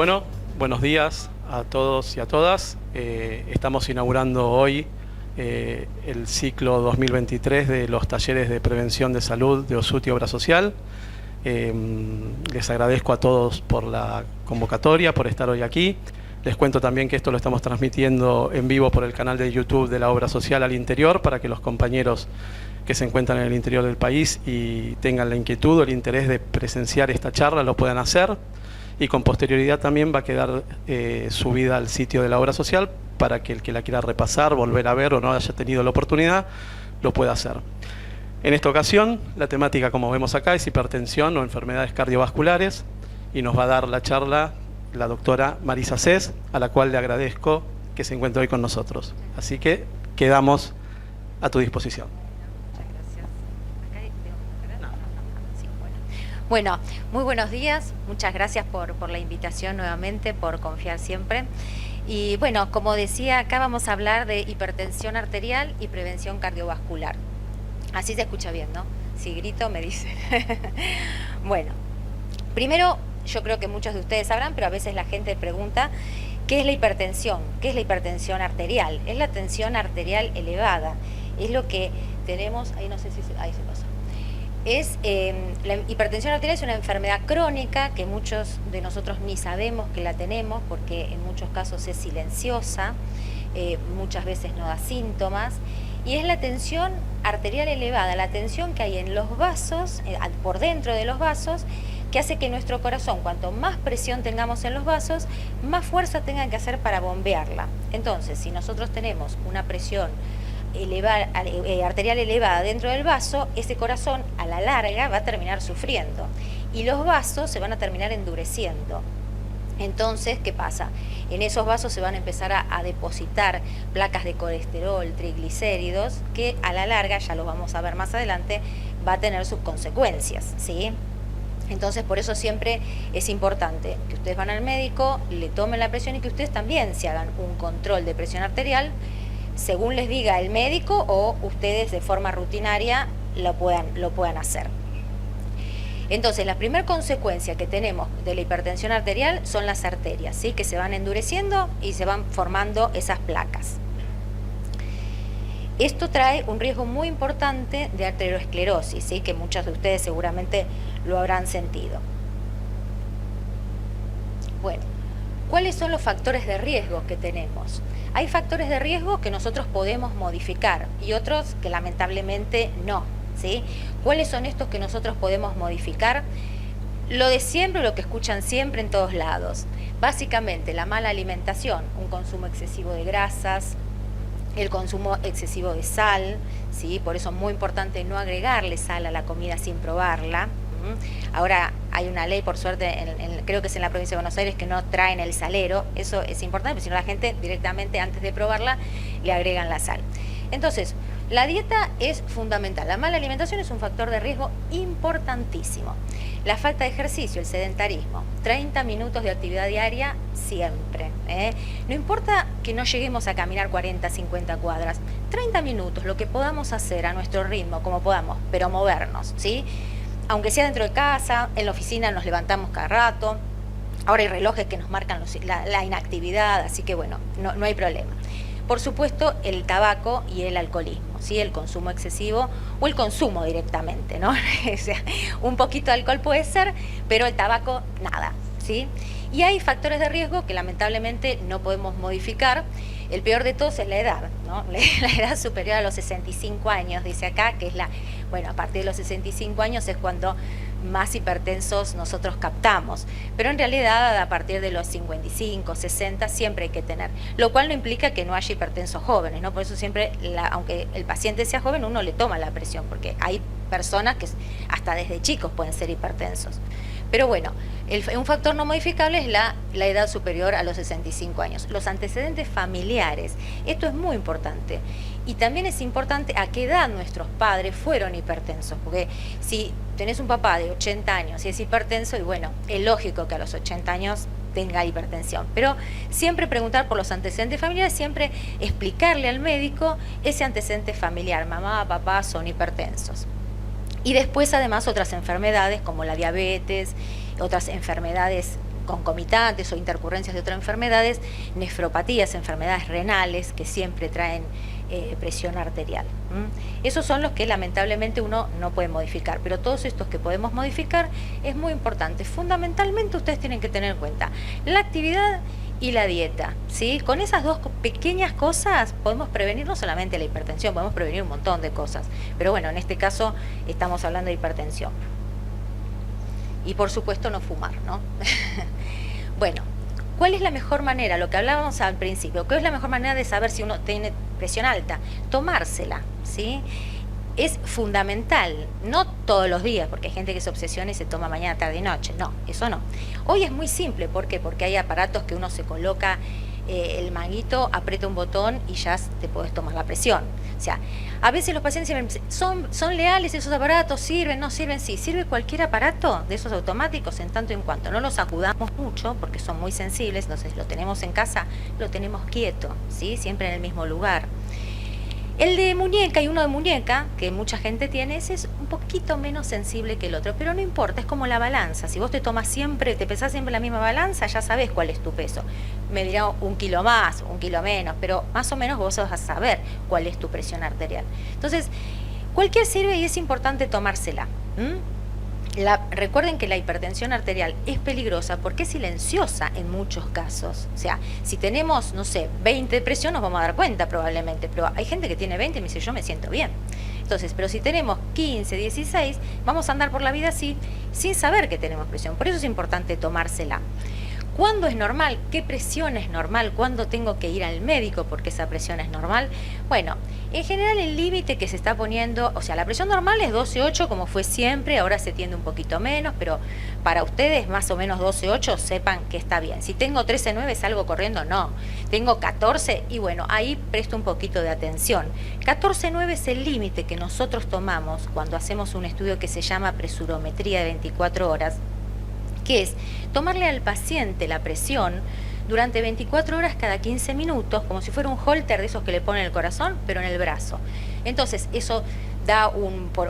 Bueno, buenos días a todos y a todas. Estamos inaugurando hoy el ciclo 2023 de los talleres de prevención de salud de OSUT y Obra Social. Les agradezco a todos por la convocatoria, por estar hoy aquí. Les cuento también que esto lo estamos transmitiendo en vivo por el canal de YouTube de la Obra Social al Interior, para que los compañeros que se encuentran en el interior del país y tengan la inquietud o el interés de presenciar esta charla lo puedan hacer. Y con posterioridad también va a quedar subida al sitio de la Obra Social para que el que la quiera repasar, volver a ver o no haya tenido la oportunidad, lo pueda hacer. En esta ocasión, la temática, como vemos acá, es hipertensión o enfermedades cardiovasculares, y nos va a dar la charla la doctora Marisa Cés, a la cual le agradezco que se encuentre hoy con nosotros. Así que quedamos a tu disposición. Bueno, muy buenos días, muchas gracias por la invitación nuevamente, por confiar siempre. Y bueno, como decía, acá vamos a hablar de hipertensión arterial y prevención cardiovascular. Así se escucha bien, ¿no? Si grito me dicen. Bueno, primero yo creo que muchos de ustedes sabrán, pero a veces la gente pregunta, ¿qué es la hipertensión? ¿Qué es la hipertensión arterial? Es la tensión arterial elevada, es lo que tenemos, ahí no sé si ahí se pasó. La hipertensión arterial es una enfermedad crónica que muchos de nosotros ni sabemos que la tenemos, porque en muchos casos es silenciosa, muchas veces no da síntomas, y es la tensión arterial elevada, la tensión que hay en los vasos, por dentro de los vasos, que hace que nuestro corazón, cuanto más presión tengamos en los vasos, más fuerza tenga que hacer para bombearla. Entonces, si nosotros tenemos una presión arterial elevada dentro del vaso, ese corazón a la larga va a terminar sufriendo y los vasos se van a terminar endureciendo. Entonces, ¿qué pasa? En esos vasos se van a empezar a depositar placas de colesterol, triglicéridos, que a la larga, ya lo vamos a ver más adelante, va a tener sus consecuencias, ¿sí? Entonces, por eso siempre es importante que ustedes van al médico, le tomen la presión y que ustedes también se hagan un control de presión arterial según les diga el médico, o ustedes de forma rutinaria lo puedan hacer. Entonces, la primera consecuencia que tenemos de la hipertensión arterial son las arterias, ¿sí? Que se van endureciendo y se van formando esas placas. Esto trae un riesgo muy importante de arteriosclerosis, ¿sí? Que muchos de ustedes seguramente lo habrán sentido. Bueno, ¿cuáles son los factores de riesgo que tenemos? Hay factores de riesgo que nosotros podemos modificar y otros que lamentablemente no, ¿sí? ¿Cuáles son estos que nosotros podemos modificar? Lo de siempre, lo que escuchan siempre en todos lados. Básicamente, la mala alimentación, un consumo excesivo de grasas, el consumo excesivo de sal, ¿sí? Por eso es muy importante no agregarle sal a la comida sin probarla. Ahora hay una ley, por suerte, creo que es en la provincia de Buenos Aires, que no traen el salero. Eso es importante, porque si no la gente directamente antes de probarla le agregan la sal. Entonces, la dieta es fundamental. La mala alimentación es un factor de riesgo importantísimo. La falta de ejercicio, el sedentarismo, 30 minutos de actividad diaria siempre. No importa que no lleguemos a caminar 40, 50 cuadras, 30 minutos, lo que podamos hacer a nuestro ritmo, como podamos, pero movernos, ¿sí? Aunque sea dentro de casa, en la oficina nos levantamos cada rato. Ahora hay relojes que nos marcan la inactividad, así que bueno, no hay problema. Por supuesto, el tabaco y el alcoholismo, ¿sí? El consumo excesivo o el consumo directamente, ¿no? O sea, un poquito de alcohol puede ser, pero el tabaco nada, ¿sí? Y hay factores de riesgo que lamentablemente no podemos modificar. El peor de todos es la edad, ¿no? La edad superior a los 65 años, dice acá, que es bueno, a partir de los 65 años es cuando más hipertensos nosotros captamos, pero en realidad a partir de los 55, 60 siempre hay que tener, lo cual no implica que no haya hipertensos jóvenes, ¿no? Por eso siempre, aunque el paciente sea joven, uno le toma la presión, porque hay personas que hasta desde chicos pueden ser hipertensos. Pero bueno, un factor no modificable es la edad superior a los 65 años. Los antecedentes familiares, esto es muy importante. Y también es importante a qué edad nuestros padres fueron hipertensos, porque si tenés un papá de 80 años y es hipertenso, y bueno, es lógico que a los 80 años tenga hipertensión. Pero siempre preguntar por los antecedentes familiares, siempre explicarle al médico ese antecedente familiar, mamá, papá son hipertensos. Y después además otras enfermedades como la diabetes, otras enfermedades concomitantes o intercurrencias de otras enfermedades, nefropatías, enfermedades renales que siempre traen presión arterial. Esos son los que lamentablemente uno no puede modificar, pero todos estos que podemos modificar es muy importante. Fundamentalmente ustedes tienen que tener en cuenta la actividad y la dieta, ¿sí? Con esas dos pequeñas cosas podemos prevenir no solamente la hipertensión, podemos prevenir un montón de cosas, pero bueno, en este caso estamos hablando de hipertensión. Y por supuesto no fumar, ¿no? Bueno, ¿cuál es la mejor manera? Lo que hablábamos al principio, ¿cuál es la mejor manera de saber si uno tiene presión alta? Tomársela, ¿sí? Es fundamental, no todos los días, porque hay gente que se obsesiona y se toma mañana, tarde y noche. No, eso no. Hoy es muy simple, ¿por qué? Porque hay aparatos que uno se coloca el manguito, aprieta un botón y ya te puedes tomar la presión. O sea, a veces los pacientes siempre dicen, ¿son leales esos aparatos? ¿Sirven? ¿No sirven? Sí, sirve cualquier aparato de esos automáticos en tanto y en cuanto no los sacudamos mucho, porque son muy sensibles, entonces lo tenemos en casa, lo tenemos quieto, ¿sí? Siempre en el mismo lugar. El de muñeca y uno de muñeca, que mucha gente tiene, ese es un poquito menos sensible que el otro, pero no importa, es como la balanza. Si vos te tomas siempre, te pesás siempre la misma balanza, ya sabés cuál es tu peso. Me dirá 1 kilo más, 1 kilo menos, pero más o menos vos vas a saber cuál es tu presión arterial. Entonces, cualquier sirve y es importante tomársela. Recuerden que la hipertensión arterial es peligrosa porque es silenciosa en muchos casos. O sea, si tenemos, no sé, 20 de presión nos vamos a dar cuenta probablemente, pero hay gente que tiene 20 y me dice, yo me siento bien. Entonces, pero si tenemos 15, 16, vamos a andar por la vida así, sin saber que tenemos presión. Por eso es importante tomársela. ¿Cuándo es normal? ¿Qué presión es normal? ¿Cuándo tengo que ir al médico porque esa presión es normal? Bueno, en general el límite que se está poniendo, o sea, la presión normal es 12,8 como fue siempre, ahora se tiende un poquito menos, pero para ustedes más o menos 12,8 sepan que está bien. Si tengo 13,9 salgo corriendo, no. Tengo 14 y bueno, ahí presto un poquito de atención. 14,9 es el límite que nosotros tomamos cuando hacemos un estudio que se llama presurometría de 24 horas, que es tomarle al paciente la presión durante 24 horas cada 15 minutos, como si fuera un holter de esos que le ponen el corazón, pero en el brazo. Entonces, eso da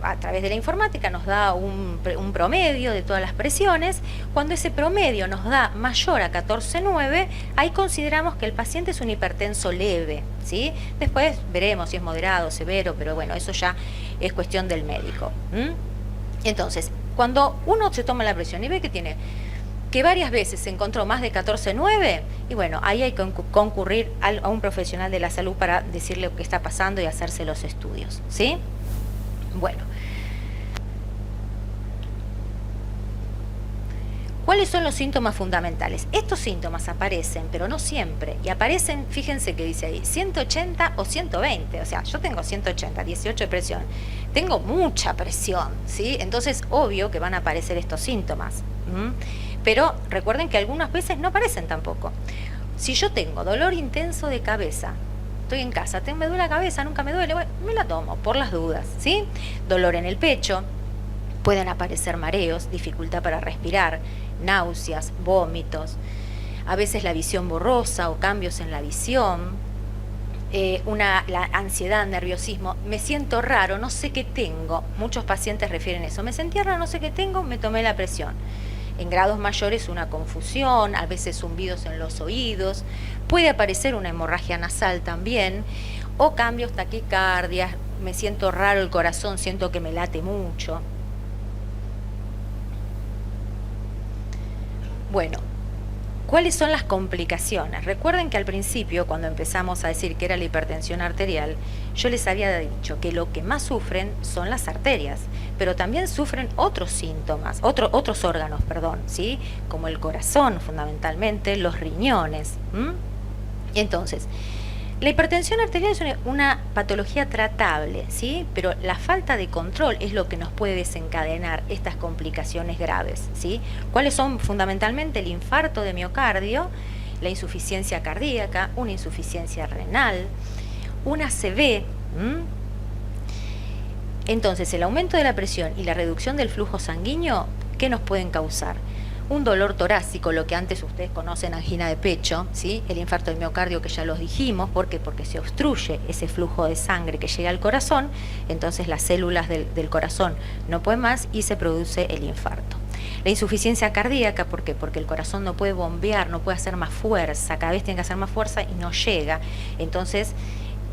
a través de la informática nos da un promedio de todas las presiones. Cuando ese promedio nos da mayor a 14,9, ahí consideramos que el paciente es un hipertenso leve, ¿sí? Después veremos si es moderado, severo, pero bueno, eso ya es cuestión del médico. Entonces, cuando uno se toma la presión y ve que varias veces se encontró más de 14,9, y bueno, ahí hay que concurrir a un profesional de la salud para decirle lo que está pasando y hacerse los estudios, ¿sí? Bueno. ¿Cuáles son los síntomas fundamentales? Estos síntomas aparecen, pero no siempre, y aparecen, fíjense que dice ahí, 180 o 120, o sea, yo tengo 180, 18 de presión, tengo mucha presión, ¿sí? Entonces, obvio que van a aparecer estos síntomas, pero recuerden que algunas veces no aparecen tampoco. Si yo tengo dolor intenso de cabeza, estoy en casa, me duele la cabeza, nunca me duele, bueno, me la tomo por las dudas, ¿sí? Dolor en el pecho, pueden aparecer mareos, dificultad para respirar, náuseas, vómitos, a veces la visión borrosa o cambios en la visión, la ansiedad, nerviosismo, me siento raro, no sé qué tengo. Muchos pacientes refieren eso, me sentí raro, no sé qué tengo, me tomé la presión. En grados mayores una confusión, a veces zumbidos en los oídos, puede aparecer una hemorragia nasal también, o cambios, taquicardias, me siento raro el corazón, siento que me late mucho. Bueno, ¿cuáles son las complicaciones? Recuerden que al principio, cuando empezamos a decir que era la hipertensión arterial, yo les había dicho que lo que más sufren son las arterias, pero también sufren otros síntomas, otros órganos, ¿sí? Como el corazón, fundamentalmente, los riñones. Entonces, la hipertensión arterial es una patología tratable, ¿sí? Pero la falta de control es lo que nos puede desencadenar estas complicaciones graves, ¿sí? ¿Cuáles son fundamentalmente? El infarto de miocardio, la insuficiencia cardíaca, una insuficiencia renal, una ACV. Entonces, el aumento de la presión y la reducción del flujo sanguíneo, ¿qué nos pueden causar? Un dolor torácico, lo que antes ustedes conocen angina de pecho, ¿sí? El infarto del miocardio que ya los dijimos, ¿por qué? Porque se obstruye ese flujo de sangre que llega al corazón, entonces las células del corazón no pueden más y se produce el infarto. La insuficiencia cardíaca, ¿por qué? Porque el corazón no puede bombear, no puede hacer más fuerza, cada vez tiene que hacer más fuerza y no llega. Entonces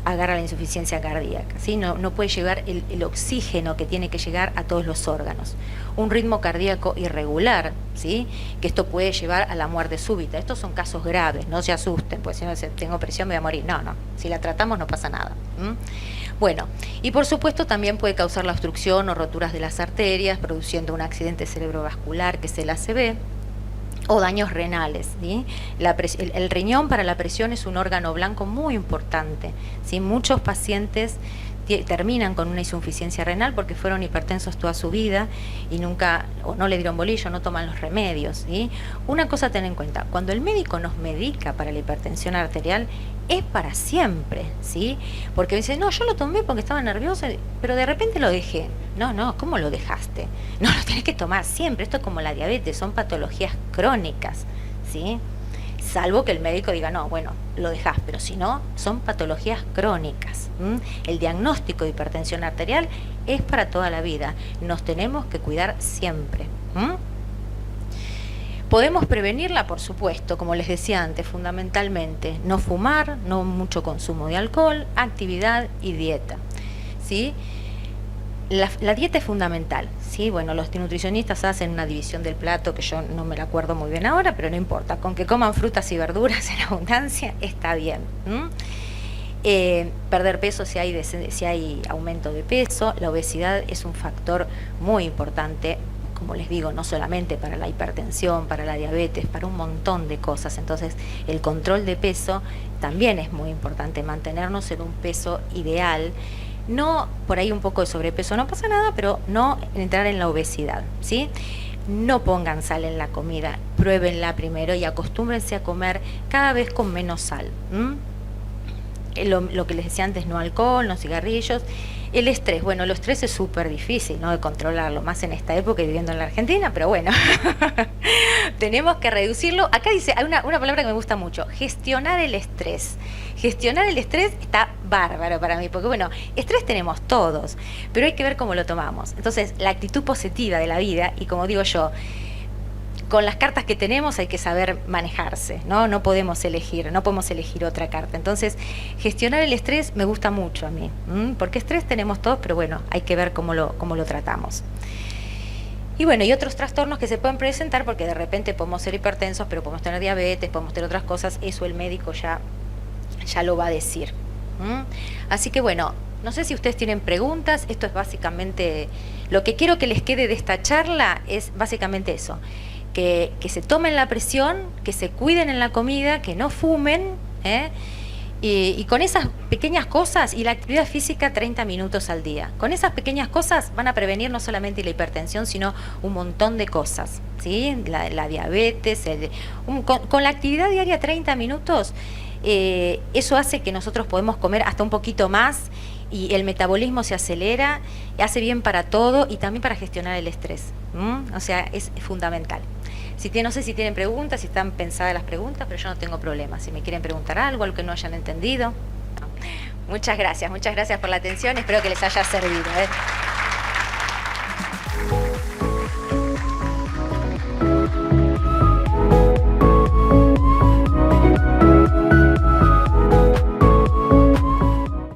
agarra la insuficiencia cardíaca, ¿sí? No puede llegar el oxígeno que tiene que llegar a todos los órganos. Un ritmo cardíaco irregular, ¿sí? Que esto puede llevar a la muerte súbita. Estos son casos graves, no se asusten, pues si no tengo presión me voy a morir. No, si la tratamos no pasa nada. Bueno, y por supuesto también puede causar la obstrucción o roturas de las arterias, produciendo un accidente cerebrovascular que es el ACV, o daños renales, ¿sí? El riñón para la presión es un órgano blanco muy importante, ¿sí? Muchos pacientes terminan con una insuficiencia renal porque fueron hipertensos toda su vida y nunca, o no le dieron bolillo, no toman los remedios, ¿sí? Una cosa a tener en cuenta, cuando el médico nos medica para la hipertensión arterial, es para siempre, ¿sí? Porque dice, no, yo lo tomé porque estaba nerviosa, pero de repente lo dejé. No, ¿cómo lo dejaste? No, lo tenés que tomar siempre. Esto es como la diabetes, son patologías crónicas, ¿sí? Salvo que el médico diga, no, bueno, lo dejás, pero si no, son patologías crónicas. El diagnóstico de hipertensión arterial es para toda la vida. Nos tenemos que cuidar siempre. Podemos prevenirla, por supuesto, como les decía antes, fundamentalmente, no fumar, no mucho consumo de alcohol, actividad y dieta, ¿sí? La dieta es fundamental, ¿sí? Bueno, los nutricionistas hacen una división del plato que yo no me la acuerdo muy bien ahora, pero no importa, con que coman frutas y verduras en abundancia está bien. Perder peso si hay aumento de peso. La obesidad es un factor muy importante, como les digo, no solamente para la hipertensión, para la diabetes, para un montón de cosas. Entonces, el control de peso también es muy importante, mantenernos en un peso ideal. No, por ahí un poco de sobrepeso no pasa nada, pero no entrar en la obesidad, ¿sí? No pongan sal en la comida, pruébenla primero y acostúmbrense a comer cada vez con menos sal. Lo que les decía antes, no alcohol, no cigarrillos. El estrés, bueno, el estrés es súper difícil, ¿no?, de controlarlo, más en esta época y viviendo en la Argentina, pero bueno, tenemos que reducirlo. Acá dice, hay una palabra que me gusta mucho, gestionar el estrés. Gestionar el estrés está bárbaro para mí, porque bueno, estrés tenemos todos, pero hay que ver cómo lo tomamos. Entonces, la actitud positiva de la vida, y como digo yo, con las cartas que tenemos hay que saber manejarse, ¿no? No podemos elegir otra carta. Entonces, gestionar el estrés me gusta mucho a mí, porque estrés tenemos todos, pero bueno, hay que ver cómo lo tratamos. Y bueno, y otros trastornos que se pueden presentar, porque de repente podemos ser hipertensos, pero podemos tener diabetes, podemos tener otras cosas, eso el médico ya lo va a decir. Así que bueno, no sé si ustedes tienen preguntas. Esto es básicamente, lo que quiero que les quede de esta charla es básicamente eso. Que se tomen la presión, que se cuiden en la comida, que no fumen, y con esas pequeñas cosas, y la actividad física 30 minutos al día. Con esas pequeñas cosas van a prevenir no solamente la hipertensión, sino un montón de cosas, ¿sí? La diabetes, con la actividad diaria 30 minutos, eso hace que nosotros podemos comer hasta un poquito más, y el metabolismo se acelera, hace bien para todo y también para gestionar el estrés. O sea, es fundamental. No sé si tienen preguntas, si están pensadas las preguntas, pero yo no tengo problema. Si me quieren preguntar algo que no hayan entendido. Muchas gracias por la atención, espero que les haya servido.